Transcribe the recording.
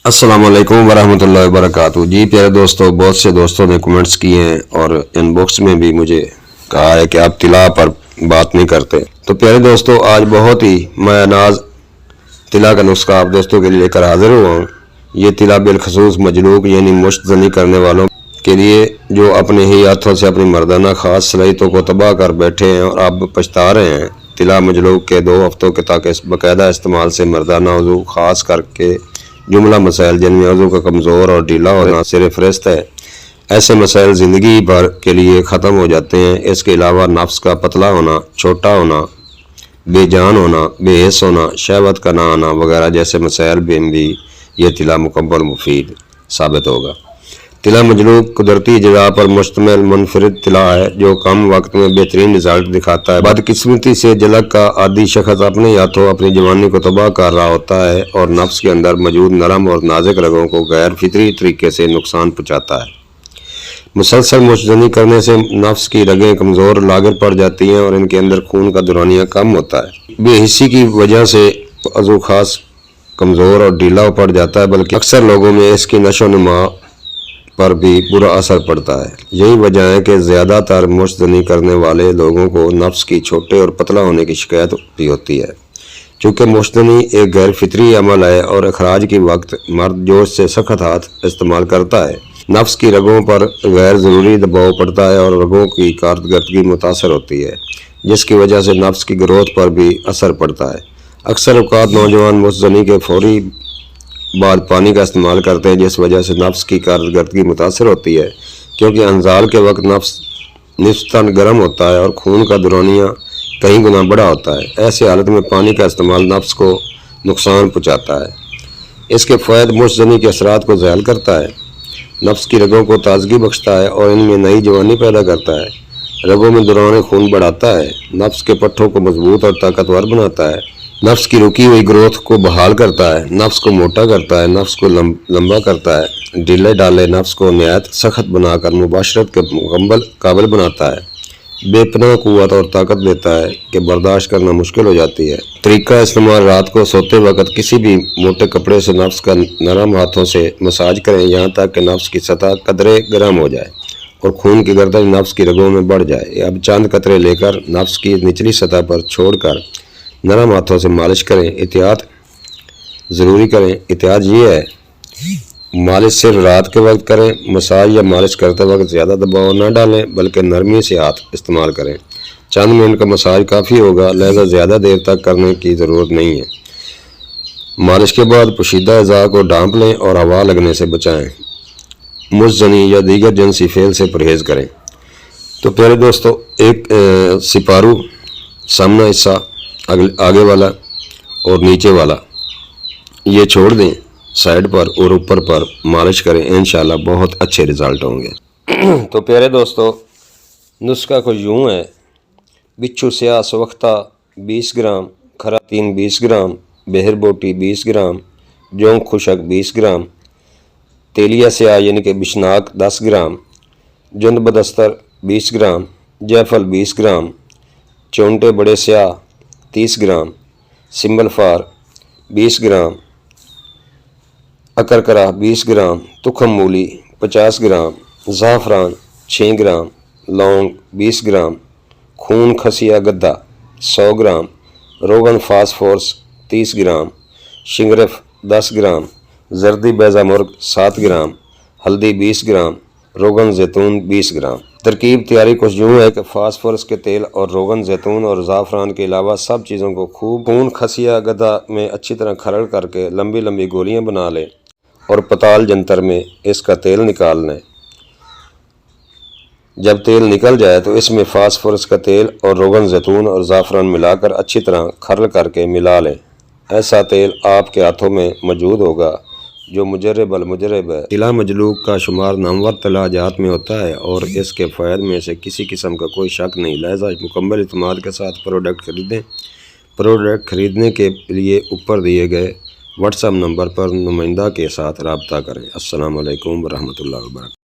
السلام علیکم ورحمۃ اللہ وبرکاتہ۔ جی پیارے دوستو، بہت سے دوستوں نے کمنٹس کیے ہیں اور ان باکس میں بھی مجھے کہا ہے کہ آپ طلا پر بات نہیں کرتے۔ تو پیارے دوستو، آج بہت ہی مایہ ناز طلا کا نسخہ آپ دوستوں کے لیے لے کر حاضر ہوا ہوں۔ یہ طلا بالخصوص مجلوک یعنی مشت زنی کرنے والوں کے لیے جو اپنے ہی ہاتھوں سے اپنی مردانہ خاص صلاحیتوں کو تباہ کر بیٹھے ہیں اور اب پچھتا رہے ہیں۔ طلا مجلوک کے 2 ہفتوں کے تک باقاعدہ استعمال سے مردانہ وضو، خاص کر کے جملہ مسائل جن میں وضو کا کمزور اور ڈھیلا ہونا سر فہرست ہے، ایسے مسائل زندگی بھر کے لیے ختم ہو جاتے ہیں۔ اس کے علاوہ نفس کا پتلا ہونا، چھوٹا ہونا، بے جان ہونا، بے حس ہونا، شہوت کا نہ آنا وغیرہ جیسے مسائل میں بھی یہ طلا مکمل مفید ثابت ہوگا۔ طلا مجلوک قدرتی اجزاء پر مشتمل منفرد طلا ہے جو کم وقت میں بہترین رزلٹ دکھاتا ہے۔ بدقسمتی سے جلک کا عادی شخص اپنے ہاتھوں اپنی جوانی کو تباہ کر رہا ہوتا ہے اور نفس کے اندر موجود نرم اور نازک رگوں کو غیر فطری طریقے سے نقصان پہنچاتا ہے۔ مسلسل مشت زنی کرنے سے نفس کی رگیں کمزور لاغر پڑ جاتی ہیں اور ان کے اندر خون کا دورانیہ کم ہوتا ہے۔ بے حسی کی وجہ سے عضو خاص کمزور اور ڈھیلا پڑ جاتا ہے، بلکہ اکثر لوگوں میں اس کی نشو و نما پر بھی برا اثر پڑتا ہے۔ یہی وجہ ہے کہ زیادہ تر مشت زنی کرنے والے لوگوں کو نفس کی چھوٹے اور پتلا ہونے کی شکایت بھی ہوتی ہے۔ چونکہ مشت زنی ایک غیر فطری عمل ہے اور اخراج کے وقت مرد جوش سے سخت ہاتھ استعمال کرتا ہے، نفس کی رگوں پر غیر ضروری دباؤ پڑتا ہے اور رگوں کی کارکردگی متاثر ہوتی ہے، جس کی وجہ سے نفس کی گروتھ پر بھی اثر پڑتا ہے۔ اکثر اوقات نوجوان مشت زنی کے فوری بعد پانی کا استعمال کرتے ہیں، جس وجہ سے نفس کی کارکردگی متاثر ہوتی ہے، کیونکہ انزال کے وقت نفس نسبتاً گرم ہوتا ہے اور خون کا دورانیہ کئی گنا بڑا ہوتا ہے۔ ایسی حالت میں پانی کا استعمال نفس کو نقصان پہنچاتا ہے۔ اس کے فوائد مشت زنی کے اثرات کو زائل کرتا ہے، نفس کی رگوں کو تازگی بخشتا ہے اور ان میں نئی جوانی پیدا کرتا ہے، رگوں میں دوران خون بڑھاتا ہے، نفس کے پٹھوں کو مضبوط اور طاقتور بناتا ہے، نفس کی رکی ہوئی گروتھ کو بحال کرتا ہے، نفس کو موٹا کرتا ہے، نفس کو لمبا کرتا ہے، ڈھیلے ڈالے نفس کو نہایت سخت بنا کر مباشرت کے مکمل قابل بناتا ہے، بے پناہ قوت اور طاقت دیتا ہے کہ برداشت کرنا مشکل ہو جاتی ہے۔ طریقہ استعمال: رات کو سوتے وقت کسی بھی موٹے کپڑے سے نفس کا نرم ہاتھوں سے مساج کریں یہاں تک کہ نفس کی سطح قدرے گرم ہو جائے اور خون کی گردش نفس کی رگوں میں بڑھ جائے۔ اب چند قطرے لے کر نفس کی نچلی سطح پر چھوڑ کر نرم ہاتھوں سے مالش کریں۔ احتیاط ضروری کریں۔ احتیاط یہ ہے، مالش صرف رات کے وقت کریں۔ مساج یا مالش کرتے وقت زیادہ دباؤ نہ ڈالیں بلکہ نرمی سے ہاتھ استعمال کریں۔ چند منٹ کا مساج کافی ہوگا، لہذا زیادہ دیر تک کرنے کی ضرورت نہیں ہے۔ مالش کے بعد پوشیدہ اعضاء کو ڈھانپ لیں اور ہوا لگنے سے بچائیں۔ مشت زنی یا دیگر جنسی فعل سے پرہیز کریں۔ تو پیارے دوستو، ایک سپارو سامنا حصہ آگے والا اور نیچے والا یہ چھوڑ دیں سائڈ پر اور اوپر پر مالش کریں، انشاءاللہ بہت اچھے رزلٹ ہوں گے۔ تو پیارے دوستو، نسخہ کچھ یوں ہے: بچھو سیاہ سوختہ 20 گرام، خراتین 20 گرام، بہر بوٹی 20 گرام، جونگ خشک 20 گرام، تیلیا سیاہ یعنی کہ بشناک 10 گرام، جند بدستر 20 گرام، جیفل 20 گرام، چونٹے بڑے سیاہ 30 گرام، سمبل فار 20 گرام، اکرکرا 20 گرام، تخم مولی 50 گرام، زعفران 6 گرام، لونگ 20 گرام، خون خسیہ گدہ 100 گرام، روغن فاسفورس 30 گرام، شنگرف 10 گرام، زردی بیضہ مرغ 7 گرام، ہلدی 20 گرام، روغن زیتون 20 گرام۔ ترکیب تیاری کچھ یوں ہے کہ فاسفورس کے تیل اور روغن زیتون اور زعفران کے علاوہ سب چیزوں کو خوب خون خسیہ گدہ میں اچھی طرح کھرڑ کر کے لمبی لمبی گولیاں بنا لیں اور پتال جنتر میں اس کا تیل نکال لیں۔ جب تیل نکل جائے تو اس میں فاسفورس کا تیل اور روغن زیتون اور زعفران ملا کر اچھی طرح کھرل کر کے ملا لیں۔ ایسا تیل آپ کے ہاتھوں میں موجود ہوگا جو مجرب المجرب ہے۔ طلا مجلوک کا شمار نامور طلا جات میں ہوتا ہے اور اس کے فوائد میں سے کسی قسم کا کوئی شک نہیں، لہذا مکمل اعتماد کے ساتھ پروڈکٹ خریدیں۔ پروڈکٹ خریدنے کے لیے اوپر دیے گئے واٹس ایپ نمبر پر نمائندہ کے ساتھ رابطہ کریں۔ السلام علیکم ورحمۃ اللہ وبرکاتہ۔